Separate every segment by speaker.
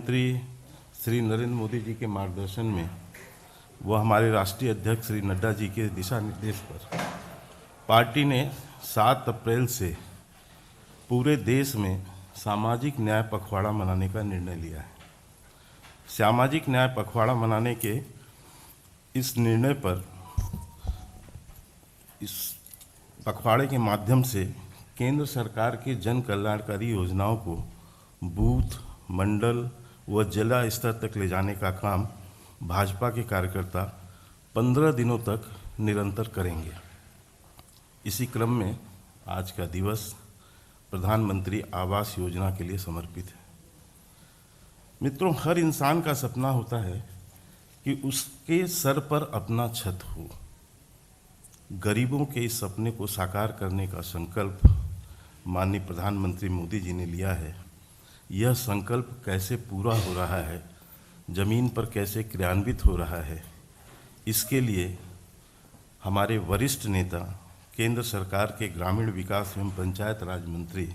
Speaker 1: प्रधानमंत्री श्री नरेंद्र मोदी जी के मार्गदर्शन में व हमारे राष्ट्रीय अध्यक्ष श्री नड्डा जी के दिशा निर्देश पर पार्टी ने 7 अप्रैल से पूरे देश में सामाजिक न्याय पखवाड़ा मनाने का निर्णय लिया है। सामाजिक न्याय पखवाड़ा मनाने के इस निर्णय पर इस पखवाड़े के माध्यम से केंद्र सरकार के जन कल्याणकारी योजनाओं को बूथ, मंडल व जिला स्तर तक ले जाने का काम भाजपा के कार्यकर्ता 15 दिनों तक निरंतर करेंगे। इसी क्रम में आज का दिवस प्रधानमंत्री आवास योजना के लिए समर्पित है। मित्रों, हर इंसान का सपना होता है कि उसके सर पर अपना छत हो। गरीबों के इस सपने को साकार करने का संकल्प माननीय प्रधानमंत्री मोदी जी ने लिया है। यह संकल्प कैसे पूरा हो रहा है, जमीन पर कैसे क्रियान्वित हो रहा है, इसके लिए हमारे वरिष्ठ नेता केंद्र सरकार के ग्रामीण विकास एवं पंचायत राज मंत्री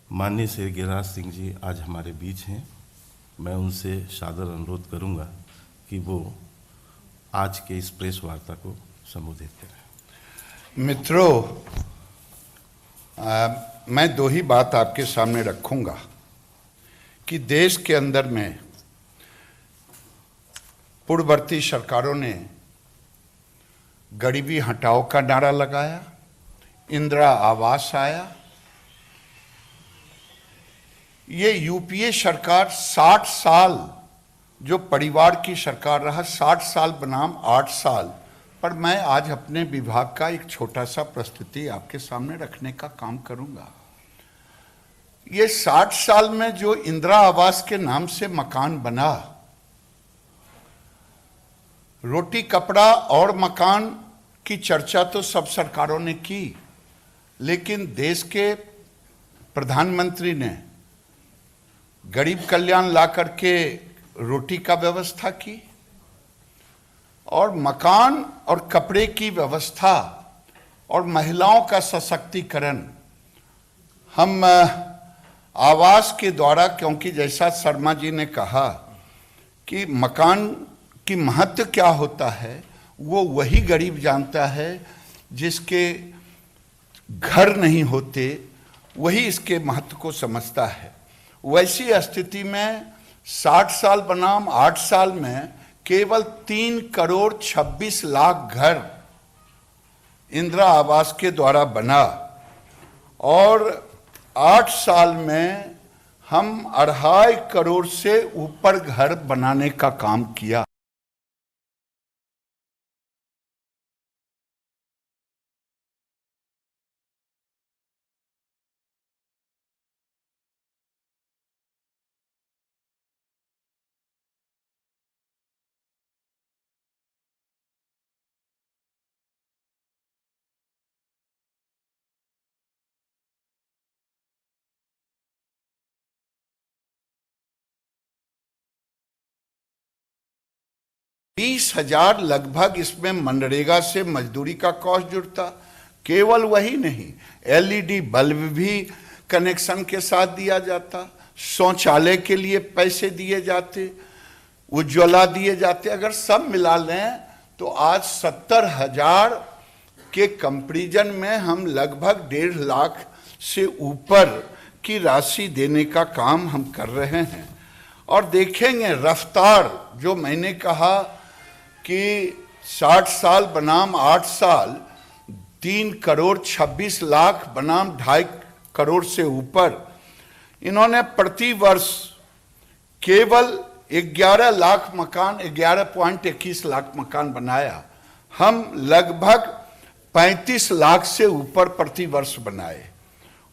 Speaker 1: माननीय श्री गिरिराज सिंह जी आज हमारे बीच हैं। मैं उनसे सादर अनुरोध करूंगा कि वो आज के इस प्रेस वार्ता को संबोधित करें।
Speaker 2: मित्रों, मैं 2 ही बात आपके सामने रखूंगा कि देश के अंदर में पूर्ववर्ती सरकारों ने गरीबी हटाओ का नारा लगाया, इंदिरा आवास आया। ये यूपीए सरकार 60 साल जो परिवार की सरकार रहा, 60 साल बनाम 8 साल पर मैं आज अपने विभाग का एक छोटा सा प्रस्तुति आपके सामने रखने का काम करूंगा। ये 60 साल में जो इंदिरा आवास के नाम से मकान बना, रोटी कपड़ा और मकान की चर्चा तो सब सरकारों ने की, लेकिन देश के प्रधानमंत्री ने गरीब कल्याण ला करके रोटी का व्यवस्था की और मकान और कपड़े की व्यवस्था और महिलाओं का सशक्तिकरण हम आवास के द्वारा, क्योंकि जैसा शर्मा जी ने कहा कि मकान की महत्व क्या होता है वो वही गरीब जानता है जिसके घर नहीं होते, वही इसके महत्व को समझता है। वैसी स्थिति में 60 साल बनाम 8 साल में केवल 3 करोड़ 26 लाख घर इंदिरा आवास के द्वारा बना और 8 साल में हम 2.5 करोड़ से ऊपर घर बनाने का काम किया। बीस 20,000 लगभग इसमें मनरेगा से मजदूरी का कॉस्ट जुड़ता। केवल वही नहीं, एलईडी बल्ब भी कनेक्शन के साथ दिया जाता, शौचालय के लिए पैसे दिए जाते, उज्ज्वला दिए जाते। अगर सब मिला लें तो आज 70,000 के कंपैरिजन में हम लगभग 1.5 लाख से ऊपर की राशि देने का काम हम कर रहे हैं। और देखेंगे रफ्तार, जो मैंने कहा कि 60 साल बनाम 8 साल 3 करोड़ 26 लाख बनाम 2.5 करोड़ से ऊपर, इन्होंने प्रति वर्ष केवल 11 लाख मकान, 11.21 लाख मकान बनाया। हम लगभग 35 लाख से ऊपर प्रति वर्ष बनाए।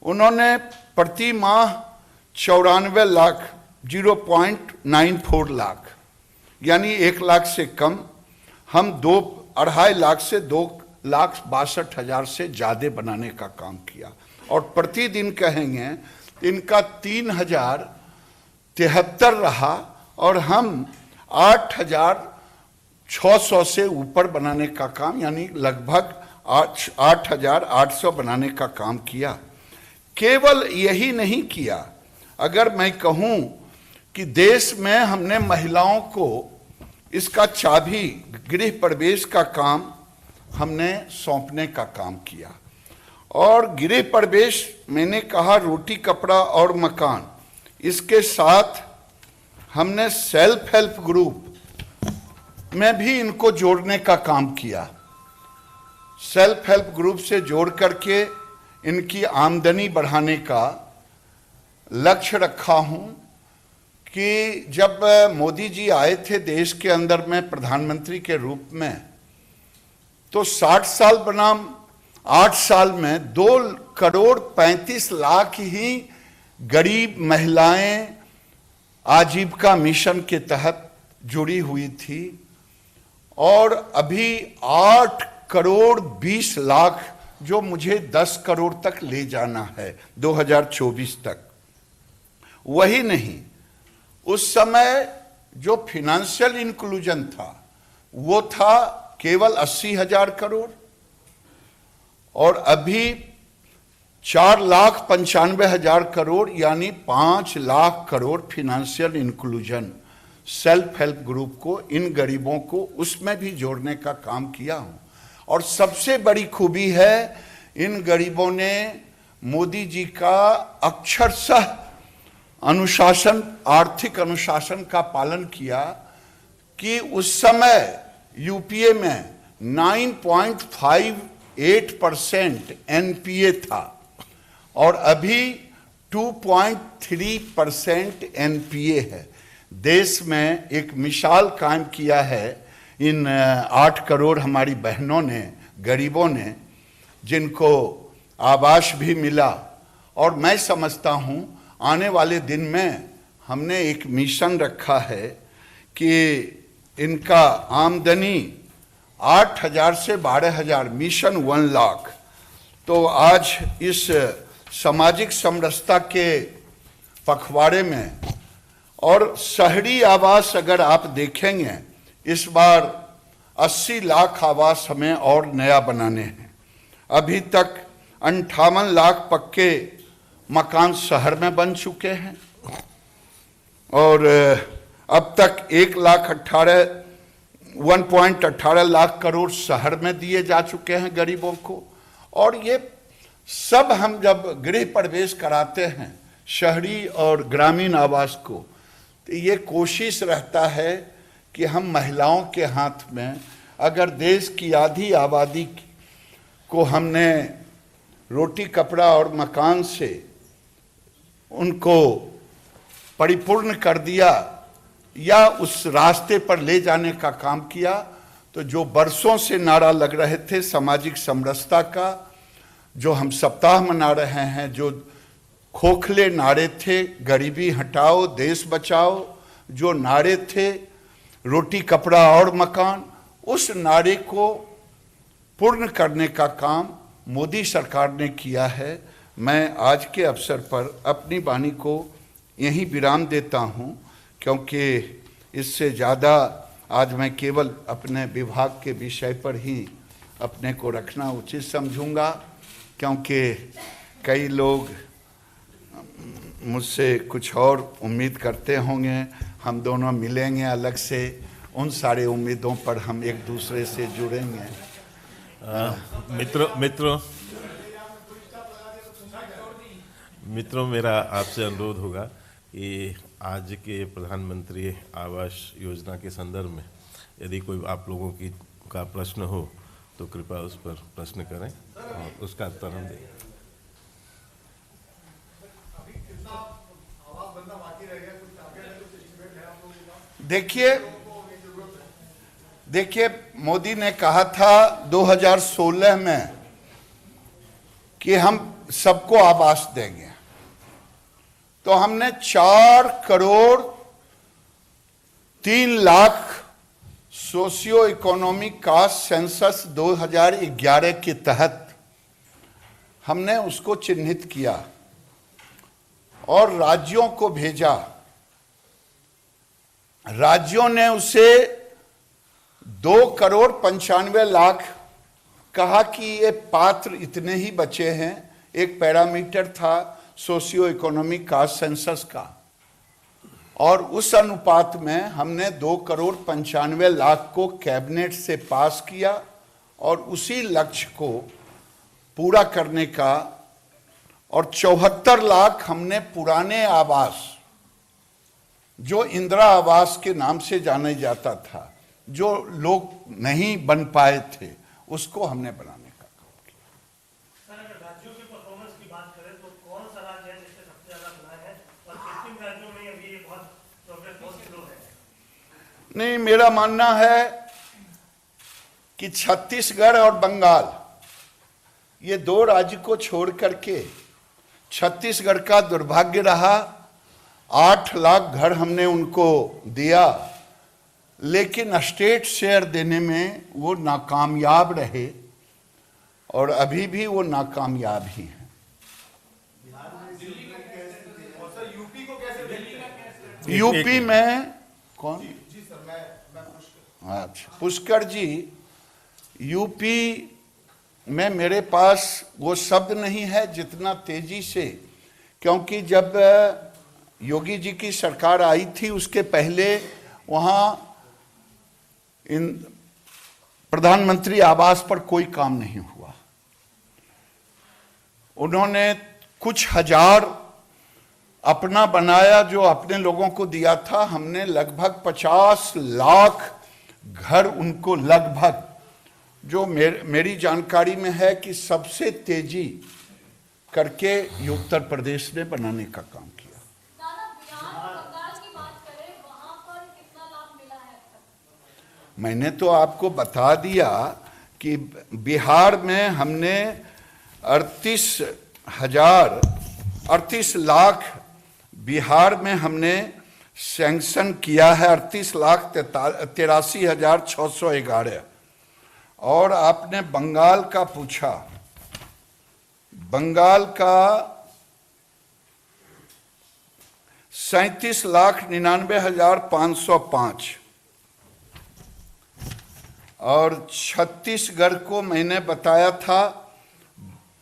Speaker 2: उन्होंने प्रति माह 94 लाख 0.94 लाख यानी 1 लाख से कम, हम 2.5 लाख से 2,62,000 से ज़्यादा बनाने का काम किया। और प्रतिदिन कहेंगे इनका 3,073 रहा और हम 8,600 से ऊपर बनाने का काम, यानी लगभग 8,800 बनाने का काम किया। केवल यही नहीं किया, अगर मैं कहूँ कि देश में हमने महिलाओं को इसका चाबी गृह प्रवेश का काम हमने सौंपने का काम किया। और गृह प्रवेश मैंने कहा रोटी कपड़ा और मकान, इसके साथ हमने सेल्फ हेल्प ग्रुप में भी इनको जोड़ने का काम किया। सेल्फ हेल्प ग्रुप से जोड़ करके इनकी आमदनी बढ़ाने का लक्ष्य रखा हूं कि जब मोदी जी आए थे देश के अंदर में प्रधानमंत्री के रूप में, तो 60 साल बनाम 8 साल में 2,35,00,000 ही गरीब महिलाएं आजीविका मिशन के तहत जुड़ी हुई थी, और अभी 8,20,00,000 जो मुझे 10 करोड़ तक ले जाना है 2024 तक। वही नहीं, उस समय जो फिनेंशियल इंक्लूजन था वो था केवल 80,000 करोड़, और अभी 4,95,000 करोड़ यानी 5 lakh crore financial inclusion self help group को, इन गरीबों को उसमें भी जोड़ने का काम किया हूं। और सबसे बड़ी खूबी है, इन गरीबों ने मोदी जी का अक्षरशः अनुशासन, आर्थिक अनुशासन का पालन किया कि उस समय यूपीए में 9.58% एनपीए था और अभी 2.3% एनपीए है। देश में एक मिसाल कायम किया है इन 8 करोड़ हमारी बहनों ने, गरीबों ने, जिनको आवास भी मिला। और मैं समझता हूं आने वाले दिन में हमने एक मिशन रखा है कि इनका आमदनी 8,000 से 12,000, मिशन 1 लाख। तो आज इस सामाजिक समरसता के पखवाड़े में, और शहरी आवास अगर आप देखेंगे, इस बार 80 लाख आवास हमें और नया बनाने हैं। अभी तक 58 लाख पक्के मकान शहर में बन चुके हैं, और अब तक 1.18 लाख करोड़ शहर में दिए जा चुके हैं गरीबों को। और ये सब हम जब गृह प्रवेश कराते हैं शहरी और ग्रामीण आवास को, तो ये कोशिश रहता है कि हम महिलाओं के हाथ में, अगर देश की आधी आबादी को हमने रोटी कपड़ा और मकान से उनको परिपूर्ण कर दिया या उस रास्ते पर ले जाने का काम किया, तो जो बरसों से नारा लग रहे थे सामाजिक समरसता का, जो हम सप्ताह मना रहे हैं, जो खोखले नारे थे, गरीबी हटाओ देश बचाओ, जो नारे थे रोटी कपड़ा और मकान, उस नारे को पूर्ण करने का काम मोदी सरकार ने किया है। मैं आज के अवसर पर अपनी वाणी को यहीं विराम देता हूं, क्योंकि इससे ज़्यादा आज मैं केवल अपने विभाग के विषय पर ही अपने को रखना उचित समझूंगा, क्योंकि कई लोग मुझसे कुछ और उम्मीद करते होंगे। हम दोनों मिलेंगे अलग से, उन सारे उम्मीदों पर हम एक दूसरे से जुड़ेंगे।
Speaker 1: मित्रों, मेरा आपसे अनुरोध होगा कि आज के प्रधानमंत्री आवास योजना के संदर्भ में यदि कोई आप लोगों का प्रश्न हो तो कृपया उस पर प्रश्न करें और उसका उत्तर हम दें।
Speaker 2: देखिए मोदी ने कहा था 2016 में कि हम सबको आवास देंगे, तो हमने 4,03,00,000 सोशियो इकोनॉमिक कास्ट सेंसस 2011 के तहत हमने उसको चिन्हित किया और राज्यों को भेजा। राज्यों ने उसे 2,95,00,000 कहा कि ये पात्र इतने ही बचे हैं। एक पैरामीटर था सोशियो इकोनॉमिक कास्ट सेंसस का, और उस अनुपात में हमने 2,95,00,000 को कैबिनेट से पास किया और उसी लक्ष्य को पूरा करने का, और 74 लाख हमने पुराने आवास जो इंदिरा आवास के नाम से जाने जाता था, जो लोग नहीं बन पाए थे, उसको हमने बनाने का काम किया।
Speaker 3: सर, अगर राज्यों की परफॉर्मेंस की बात करें तो कौन सा राज्य है जिसने सबसे ज्यादा बनाया है, और किन राज्यों में अभी ये बहुत प्रोग्रेस बहुत स्लो है?
Speaker 2: नहीं, मेरा मानना है कि छत्तीसगढ़ और बंगाल, ये दो राज्य को छोड़ करके छत्तीसगढ़ का दुर्भाग्य रहा। 8 लाख घर हमने उनको दिया, लेकिन स्टेट शेयर देने में वो नाकामयाब रहे और अभी भी वो नाकामयाब ही हैं। यूपी में कौन? अच्छा, पुष्कर जी, यूपी में मेरे पास वो शब्द नहीं है जितना तेजी से, क्योंकि जब योगी जी की सरकार आई थी उसके पहले वहाँ इन प्रधानमंत्री आवास पर कोई काम नहीं हुआ। उन्होंने कुछ हजार अपना बनाया, जो अपने लोगों को दिया था। हमने लगभग 50 लाख घर उनको, लगभग, जो मेरी जानकारी में है कि सबसे तेजी करके ये उत्तर प्रदेश ने बनाने का काम किया। मैंने तो आपको बता दिया कि बिहार में हमने 38 लाख बिहार में हमने सैंक्शन किया है, 38,83,611। और आपने बंगाल का पूछा, बंगाल का 37,99,505, और छत्तीसगढ़ को मैंने बताया था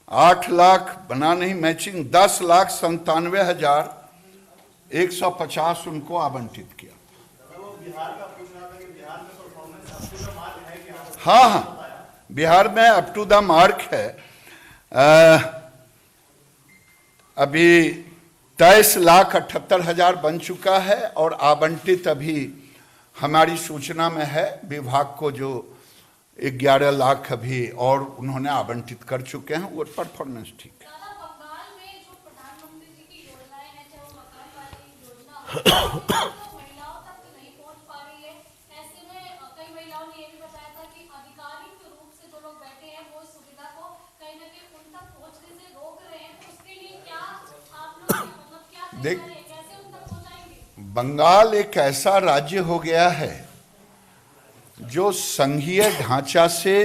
Speaker 2: 8 लाख बना नहीं, मैचिंग 10,97,150 उनको आवंटित किया। हाँ हाँ, बिहार में अप टू द मार्क है। अभी 23,78,000 बन चुका है, और आवंटित अभी हमारी सूचना में है विभाग को जो 11 लाख अभी और उन्होंने आवंटित कर चुके हैं। वो परफॉर्मेंस ठीक है।
Speaker 4: बंगाल में जो प्रधानमंत्री जी की योजनाएं हैं, चाहे वो मकान वाली योजना हो, तो महिलाओं तक नहीं पहुंच पा रही है। ऐसे में कई महिलाओं ने ये भी बताया था कि आधिकारिक रूप से जो लोग बैठे हैं वो इस सुविधा को कहीं ना कहीं उन तक पहुंचने से रोक रहे हैं। तो उसके लिए क्या आप लोग क्या तैयारी है, कैसे उन तक पहुंचाएंगे?
Speaker 2: बंगाल एक ऐसा राज्य हो गया है जो संघीय ढांचा से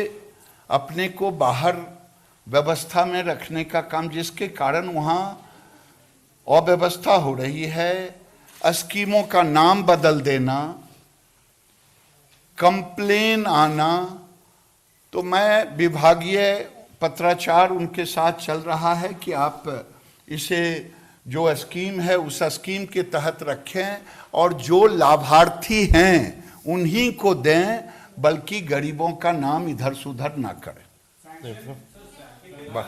Speaker 2: अपने को बाहर व्यवस्था में रखने का काम, जिसके कारण वहाँ अव्यवस्था हो रही है। स्कीमों का नाम बदल देना, कंप्लेन आना, तो मैं विभागीय पत्राचार उनके साथ चल रहा है कि आप इसे जो स्कीम है उस स्कीम के तहत रखें, और जो लाभार्थी हैं उन्हीं को दें, बल्कि गरीबों का नाम इधर सुधर ना करें। बस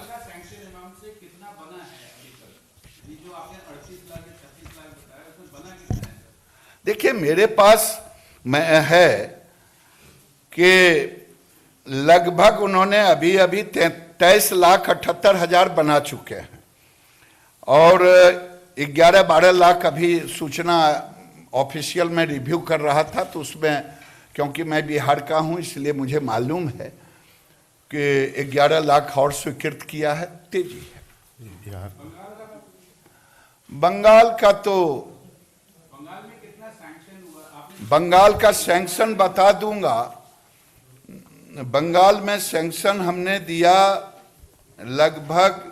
Speaker 2: देखिए, मेरे पास में है कि लगभग उन्होंने अभी 23,78,000 बना चुके हैं, और 11-12 लाख अभी सूचना ऑफिशियल में रिव्यू कर रहा था, तो उसमें क्योंकि मैं बिहार का हूं इसलिए मुझे मालूम है कि 11 लाख और स्वीकृत किया है। तेजी है।
Speaker 1: बिहार
Speaker 2: बंगाल का तो बंगाल का सैंक्शन बता दूंगा। बंगाल में सैंक्शन हमने दिया लगभग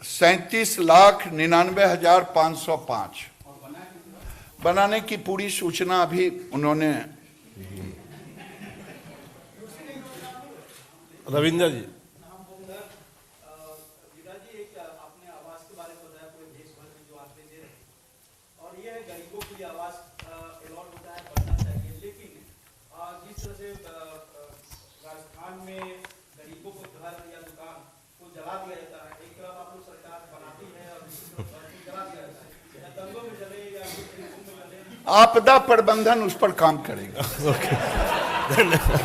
Speaker 2: 37,99,505। बनाने की पूरी सूचना अभी उन्होंने।
Speaker 1: रविंद्र जी,
Speaker 3: आपने आवास के बारे में बताया, पूरे देश भर में जो आपने
Speaker 5: गरीबों के लिए आवास अलॉट होता है बनना चाहिए, लेकिन जिस तरह से राजस्थान में गरीबों को घर या दुकान को जला दिया जाता है, एक तरफ आप लोग सरकार बनाती है और दूसरी तरफ जला दिया जाता है, या दंगों में जले या में जले।
Speaker 2: आपदा प्रबंधन उस पर काम करेगा।